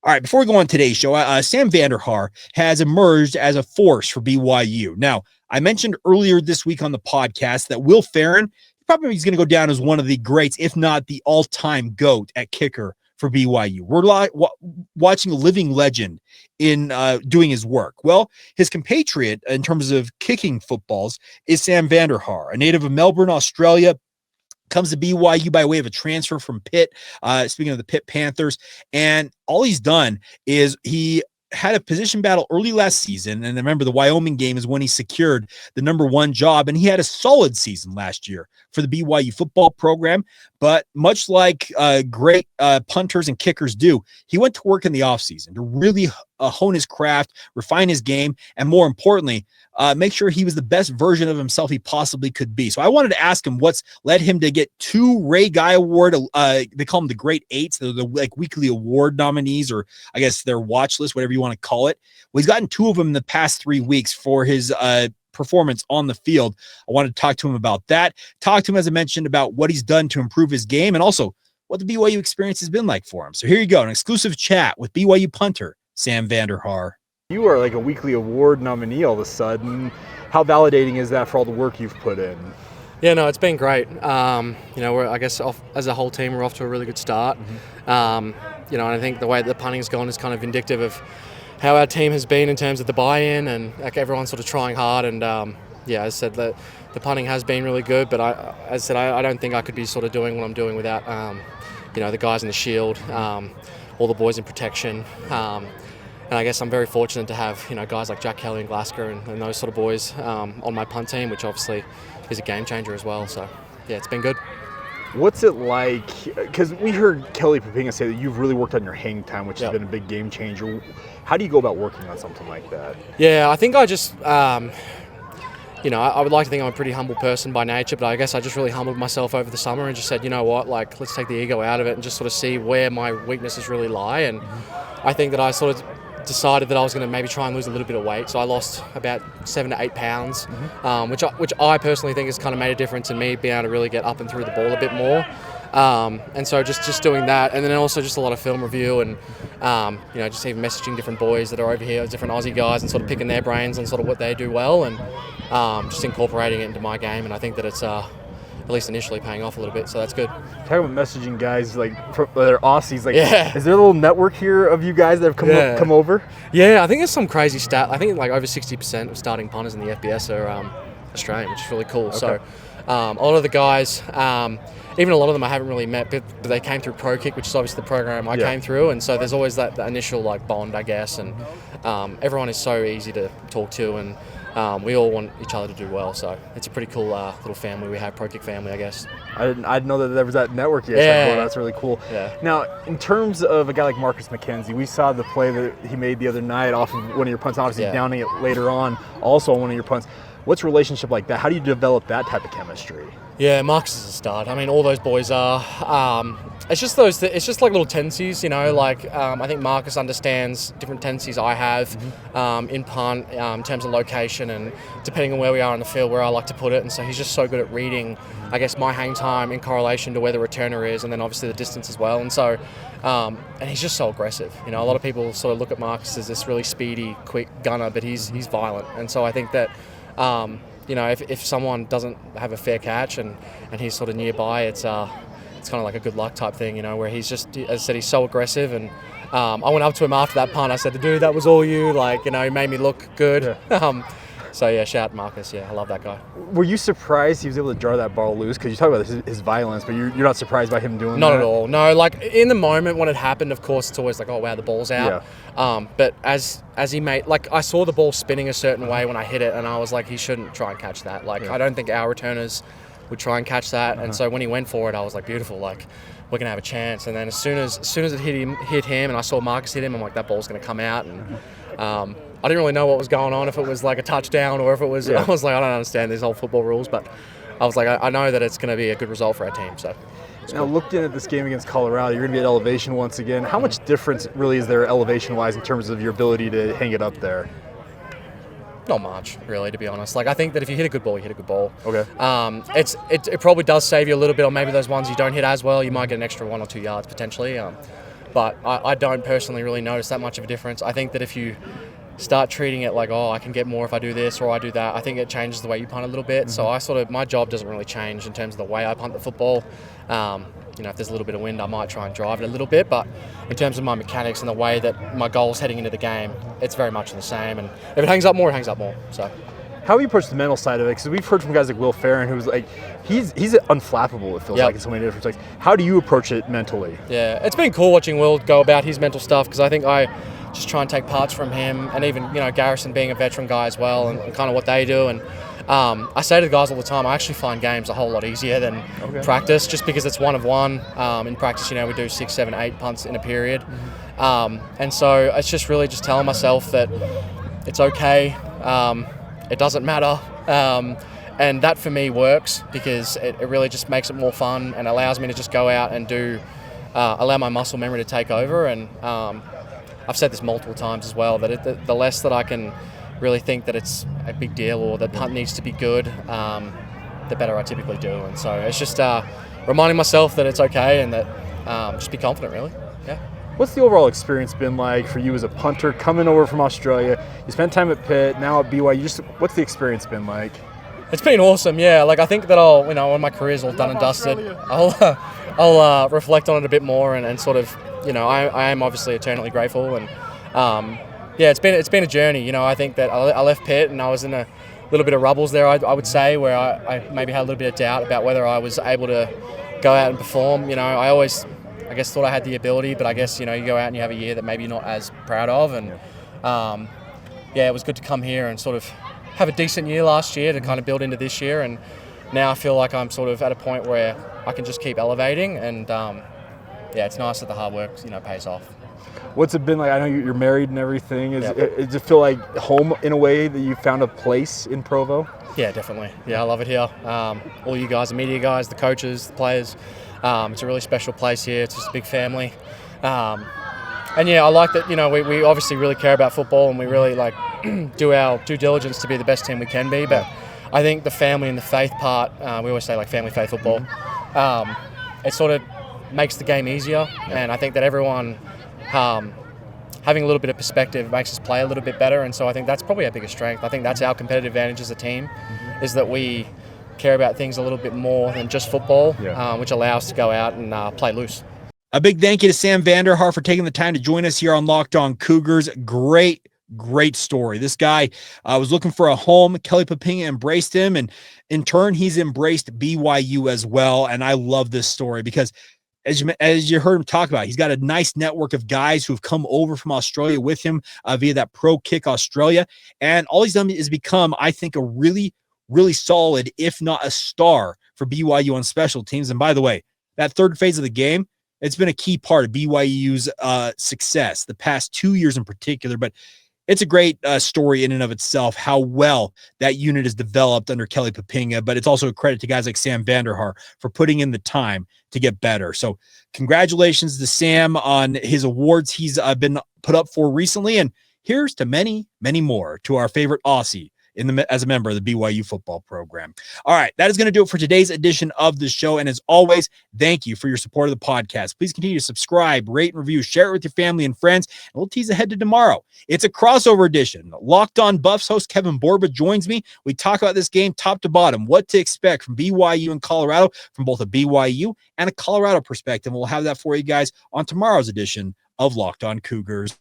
All right, before we go on today's show, Sam Vander Haar has emerged as a force for BYU. Now, I mentioned earlier this week on the podcast that Will Farron probably is going to go down as one of the greats, if not the all-time GOAT at kicker for BYU. We're watching a living legend in doing his work. Well, his compatriot in terms of kicking footballs is Sam Vander Haar, a native of Melbourne, Australia. Comes to BYU by way of a transfer from Pitt, speaking of the Pitt Panthers. And all he's done is he had a position battle early last season. And remember, the Wyoming game is when he secured the #1 job. And he had a solid season last year for the BYU football program. But much like great punters and kickers do, he went to work in the offseason to really hone his craft, refine his game, and more importantly, make sure he was the best version of himself he possibly could be. So I wanted to ask him what's led him to get 2 Ray Guy Award. They call them the Great Eights. They're the like weekly award nominees, or I guess their watch list, whatever you want to call it. Well, he's gotten 2 of them in the past 3 weeks for his performance on the field. I wanted to talk to him about that. Talk to him, as I mentioned, about what he's done to improve his game and also what the BYU experience has been like for him. So here you go, an exclusive chat with BYU punter Sam Vander Haar. You are like a weekly award nominee all of a sudden. How validating is that for all the work you've put in? Yeah, no, it's been great. I guess as a whole team, we're off to a really good start. And I think the way that the punting's gone is kind of indicative of how our team has been in terms of the buy-in, and like everyone's sort of trying hard. And as I said, the punting has been really good. But I don't think I could be sort of doing what I'm doing without the guys in the shield, all the boys in protection. And I guess I'm very fortunate to have guys like Jack Kelly and Glasgow and those sort of boys on my punt team, which obviously is a game changer as well. So yeah, it's been good. What's it like? Because we heard Kelly Papinga say that you've really worked on your hang time, which has been a big game changer. How do you go about working on something like that? Yeah, I think I just I would like to think I'm a pretty humble person by nature, but I guess I just really humbled myself over the summer and just said, you know what, like let's take the ego out of it and just sort of see where my weaknesses really lie. And I think that I sort of decided that I was going to maybe try and lose a little bit of weight, so I lost about 7 to 8 pounds, which I personally think has kind of made a difference in me being able to really get up and through the ball a bit more. And so just doing that, and then also just a lot of film review and just even messaging different boys that are over here, different Aussie guys, and sort of picking their brains on sort of what they do well, and just incorporating it into my game. And I think that it's at least initially paying off a little bit, so that's good. Talking about messaging guys like that are Aussies, is there a little network here of you guys that have come over? Yeah, I think there's some crazy stat. I think like over 60% of starting punters in the FBS are Australian, which is really cool. Okay. So a lot of the guys, even a lot of them I haven't really met, but they came through Pro Kick, which is obviously the program I came through, and so there's always that initial like bond, I guess, and everyone is so easy to talk to, and we all want each other to do well, so it's a pretty cool little family we have, Pro Kick family, I guess. I didn't know that there was that network yet. Yeah. So that's really cool. Yeah. Now, in terms of a guy like Marcus McKenzie, we saw the play that he made the other night off of one of your punts, obviously downing it later on, also on one of your punts. What's a relationship like that? How do you develop that type of chemistry? Yeah, Marcus is a stud. I mean, all those boys are. It's just like little tendencies, I think Marcus understands different tendencies I have in punt, in terms of location and depending on where we are in the field, where I like to put it. And so he's just so good at reading, I guess, my hang time in correlation to where the returner is, and then obviously the distance as well. And so, and he's just so aggressive. A lot of people sort of look at Marcus as this really speedy, quick gunner, but he's violent. And so I think that, if someone doesn't have a fair catch and he's sort of nearby, it's kind of like a good luck type thing, where he's just, as I said, he's so aggressive. And I went up to him after that punt. I said, dude, that was all you. He made me look good. Yeah. So, yeah, shout out Marcus. Yeah, I love that guy. Were you surprised he was able to jar that ball loose? Because you talk about his violence, but you're not surprised by him doing that? Not at all. No, in the moment when it happened, of course, it's always like, oh, wow, the ball's out. Yeah. But as he made, I saw the ball spinning a certain way when I hit it, and I was like, he shouldn't try and catch that. I don't think our returners would try and catch that. And so when he went for it, I was like, beautiful, we're going to have a chance. And then as soon as it hit him and I saw Marcus hit him, I'm like, that ball's going to come out. And I didn't really know what was going on, if it was like a touchdown or if it was, I was like, I don't understand these old football rules, but I was like, I know that it's going to be a good result for our team. So now, looking at this game against Colorado, you're going to be at elevation once again. How much difference really is there elevation-wise in terms of your ability to hang it up there? Not much, really, to be honest. I think that if you hit a good ball, you hit a good ball. Okay. It probably does save you a little bit on maybe those ones you don't hit as well. You might get an extra 1 or 2 yards potentially. but I don't personally really notice that much of a difference. I think that if you start treating it like, oh, I can get more if I do this or I do that, I think it changes the way you punt a little bit. So my job doesn't really change in terms of the way I punt the football. You know, if there's a little bit of wind, I might try and drive it a little bit, but in terms of my mechanics and the way that my goal's heading into the game, it's very much the same. And if it hangs up more, it hangs up more. So, how have you approached the mental side of it? Because we've heard from guys like Will Farron, who's like, he's unflappable, it feels like, in so many different ways. How do you approach it mentally? Yeah, it's been cool watching Will go about his mental stuff, because I think I just try and take parts from him, and even, you know, Garrison being a veteran guy as well, and kind of what they do. And I say to the guys all the time, I actually find games a whole lot easier than practice, just because it's one of one. In practice, you know, we do 6, 7, 8 punts in a period. And so it's just really just telling myself that it's okay. It doesn't matter. And that for me works, because it really just makes it more fun and allows me to just go out and allow my muscle memory to take over. And I've said this multiple times as well, that the less that I can really think that it's a big deal or that punt needs to be good, the better I typically do. And so it's just reminding myself that it's okay, and that just be confident, really. Yeah. What's the overall experience been like for you as a punter coming over from Australia? You spent time at Pitt, now at BYU. What's the experience been like? It's been awesome, yeah. Like, I think that I'll, you know, when my career's all done and dusted, I'll reflect on it a bit more and sort of, you know, I am obviously eternally grateful. And yeah, it's been a journey. You know, I think that I left Pitt and I was in a little bit of rubbles there, I would say, where I maybe had a little bit of doubt about whether I was able to go out and perform. You know, I guess thought I had the ability, but I guess, you know, you go out and you have a year that maybe you're not as proud of. And yeah, it was good to come here and sort of have a decent year last year to kind of build into this year. And now I feel like I'm sort of at a point where I can just keep elevating. And yeah, it's nice that the hard work, you know, pays off. What's it been like? I know you're married and everything. Does it feel like home in a way, that you found a place in Provo? Yeah, definitely. Yeah, I love it here. All you guys, the media guys, the coaches, the players. It's a really special place here. It's just a big family. And yeah, I like that, you know, we obviously really care about football, and we really like do our due diligence to be the best team we can be. But I think the family and the faith part, we always say like family, faith, football, it sort of makes the game easier. And I think that everyone having a little bit of perspective makes us play a little bit better. And so I think that's probably our biggest strength. I think that's our competitive advantage as a team, is that we care about things a little bit more than just football, which allows us to go out and play loose. A big thank you to Sam Vander Haar for taking the time to join us here on Locked On Cougars. Great story. This guy was looking for a home. Kelly Papinga embraced him, and in turn, he's embraced BYU as well. And I love this story because, as you heard him talk about, he's got a nice network of guys who have come over from Australia with him via that Pro Kick Australia. And all he's done is become, I think, a really solid, if not a star, for BYU on special teams. And by the way, that third phase of the game, it's been a key part of BYU's success the past 2 years in particular. But it's a great story in and of itself, how well that unit is developed under Kelly Papinga. But it's also a credit to guys like Sam Vander Haar for putting in the time to get better. So congratulations to Sam on his awards he's been put up for recently. And here's to many, many more to our favorite Aussie as a member of the BYU football program. All right, that is going to do it for today's edition of the show. And as always, thank you for your support of the podcast. Please continue to subscribe, rate, and review, share it with your family and friends. And we'll tease ahead to tomorrow. It's a crossover edition. Locked On Buffs host Kevin Borba joins me. We talk about this game top to bottom, what to expect from BYU and Colorado, from both a BYU and a Colorado perspective. We'll have that for you guys on tomorrow's edition of Locked On Cougars.